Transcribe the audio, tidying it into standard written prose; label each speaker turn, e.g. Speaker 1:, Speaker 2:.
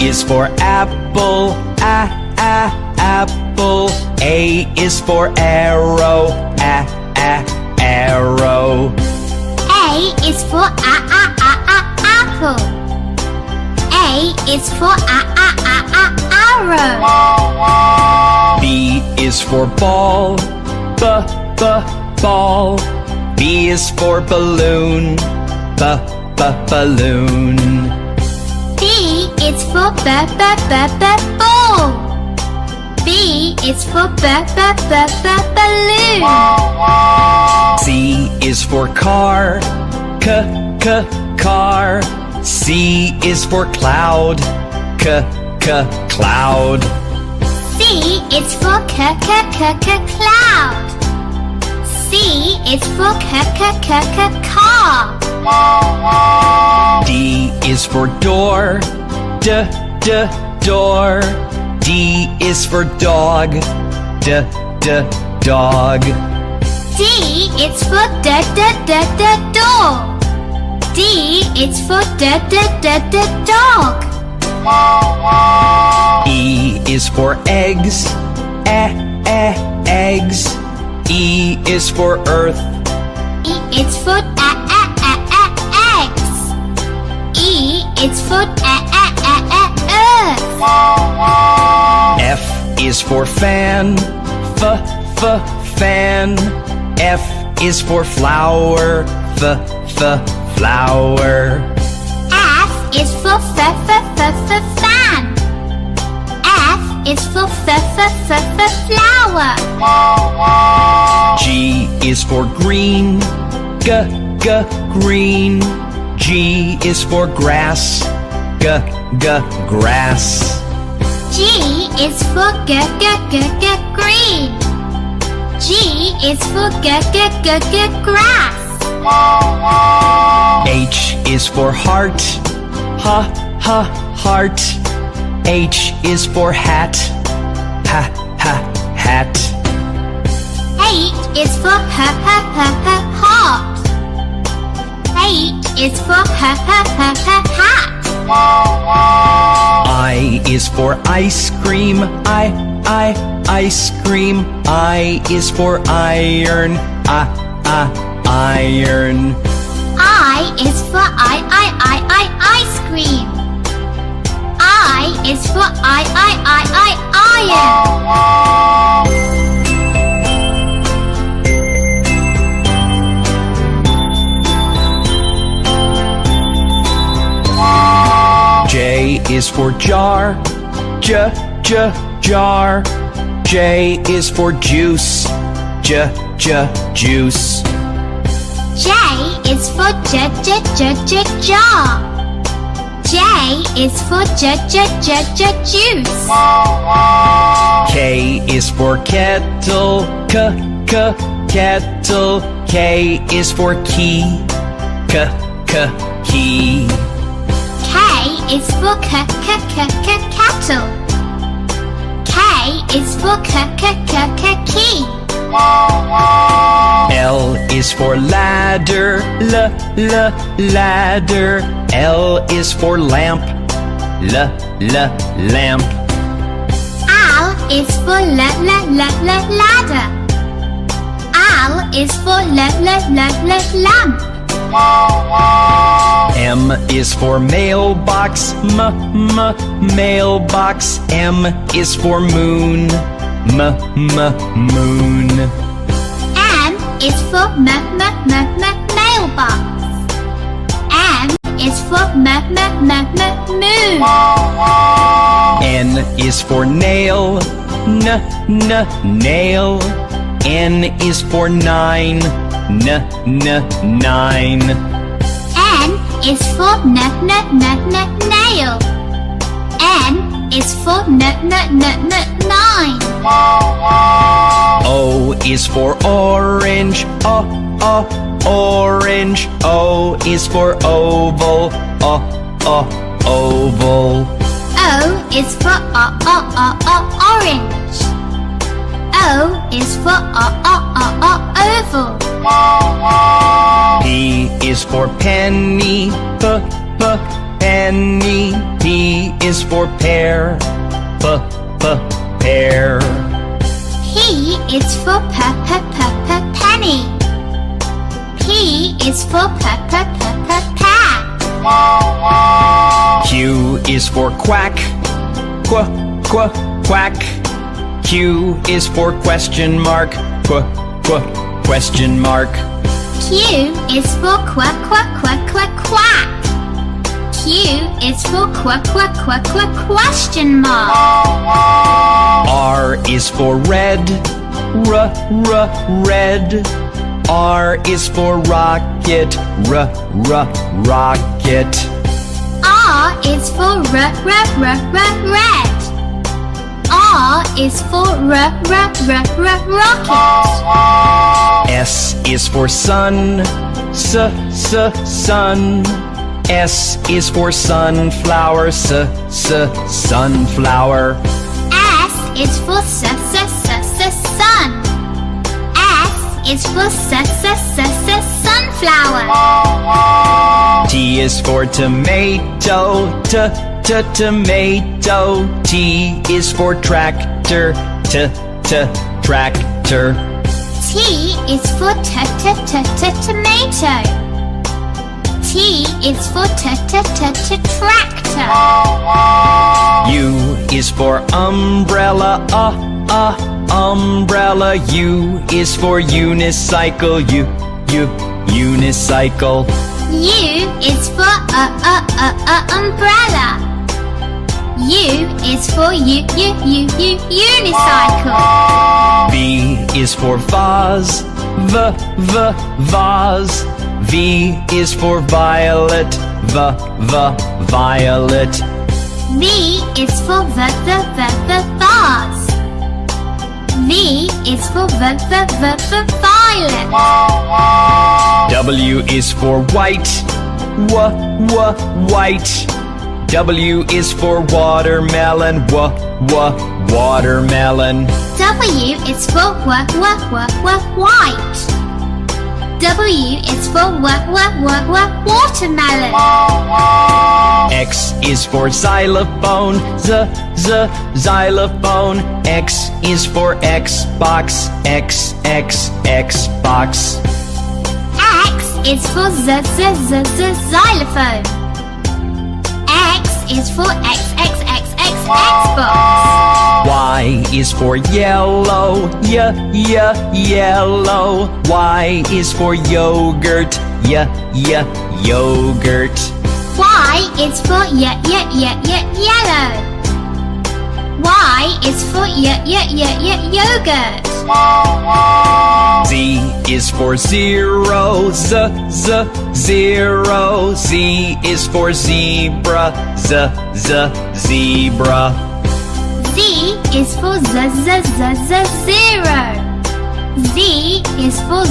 Speaker 1: is for apple, apple. A is for arrow, arrow.
Speaker 2: A is for apple. A is for arrow.
Speaker 1: B is for ball, ball. B is for balloon, balloon.
Speaker 2: B is for ball. B is for balloon.
Speaker 1: C is for car, car. C is for cloud, cloud.
Speaker 2: C is for cloud. C is for car.
Speaker 1: D is for door, door. D is for dog, dog.
Speaker 2: D is for door. D is for dog.
Speaker 1: E is for eggs, eggs. E is for earth,
Speaker 2: E is for eggs. E is for earth.
Speaker 1: F is for fan, fan. F is for flower, flower.
Speaker 2: F is for fan. F is for flower.
Speaker 1: G is for green, green. G is for grass, grass.
Speaker 2: G is for green. G is for grass.
Speaker 1: H is for heart, heart. H is for hat, hat.
Speaker 2: H is for heart. H is for hat.
Speaker 1: I is for ice cream, ice cream. I is for iron, iron.
Speaker 2: I is for ice cream. I is for iron.
Speaker 1: J is for jar, jar. J is for juice, juice.
Speaker 2: J is for jar. J is for juice.
Speaker 1: K is for kettle, kettle. K is for key, key.
Speaker 2: K is for kettle. K is for key.
Speaker 1: L is for ladder, ladder. L is for lamp, lamp.
Speaker 2: L is for ladder. L is for lamp.
Speaker 1: M is for mailbox, mailbox. M is for moon, moon.
Speaker 2: M is for mailbox. M is for moon.
Speaker 1: N is for nail, nail. N is for nine, nine.
Speaker 2: N is for nail. N is for nine.
Speaker 1: O is for orange, orange. O is for oval, oval.
Speaker 2: O is for orange. O is for oval.
Speaker 1: P is for penny, penny. P is for pear. Pear.
Speaker 2: P is for penny. P is for pear.
Speaker 1: Q is for quack. Quack. Q is for question mark. Question mark.
Speaker 2: Q is for quack. Q is for question mark.
Speaker 1: R is for red. Red. R is for rocket. Rocket.
Speaker 2: R is for red. R is for rocket.
Speaker 1: S is for sun. Sun. S is for sunflower. Sunflower.
Speaker 2: S is for sun. S is for sunflower.
Speaker 1: T is for tomato. Tomato. T is for tractor. Tractor.
Speaker 2: T is for tomato. T is for tractor.
Speaker 1: U is for umbrella. Umbrella. U is for unicycle. Unicycle.
Speaker 2: U is for umbrella. U is for unicycle.
Speaker 1: V is for vase. Vase. V is for violet. Violet.
Speaker 2: V is for vase. V is for violet.
Speaker 1: W is for white. White. W is for watermelon. Watermelon.
Speaker 2: W is for white. W is for watermelon.
Speaker 1: X is for xylophone. Xylophone. X is for Xbox. Xbox.
Speaker 2: X is for xylophone. X is for Xbox.
Speaker 1: Y is for yellow. Yellow. Y is for yogurt. Yogurt.
Speaker 2: Y is for yellow. Y is for yogurt.
Speaker 1: Z is for zero. Zero. Z is for zebra. Zebra.
Speaker 2: Z is for zero. Z is for